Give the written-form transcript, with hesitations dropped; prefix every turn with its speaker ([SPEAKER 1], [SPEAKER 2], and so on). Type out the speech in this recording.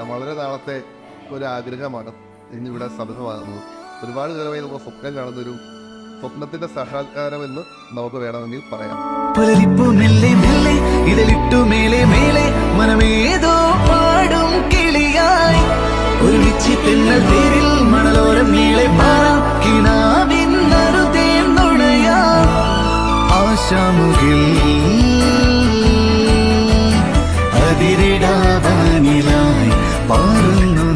[SPEAKER 1] വളരെ നാളത്തെ ഒരു ആഗ്രഹമാണ് ഇന്നിവിടെ സഫലമാകുന്നത്. ഒരുപാട് കാലമായി നമ്മൾ സ്വപ്നം കാണുന്ന ഒരു സ്വപ്നത്തിന്റെ സാക്ഷാത്കാരം എന്ന് നമുക്ക് വേണമെങ്കിൽ പറയാം.
[SPEAKER 2] പുലരിപ്പൂ മെല്ലെ മെല്ലെ ഇതിലിട്ടു മേലെ മേലെ മനമേതോ പാടും കിളിയായി ഒരുമിച്ച് തെന്നൽ തേരിൽ മണലോരം നീളെ പാറാം കിനാവിന്നറുതേൻ നുണയാം ആശാമുകിൽ അതിരിടാവാനിലായി പാറുന്നു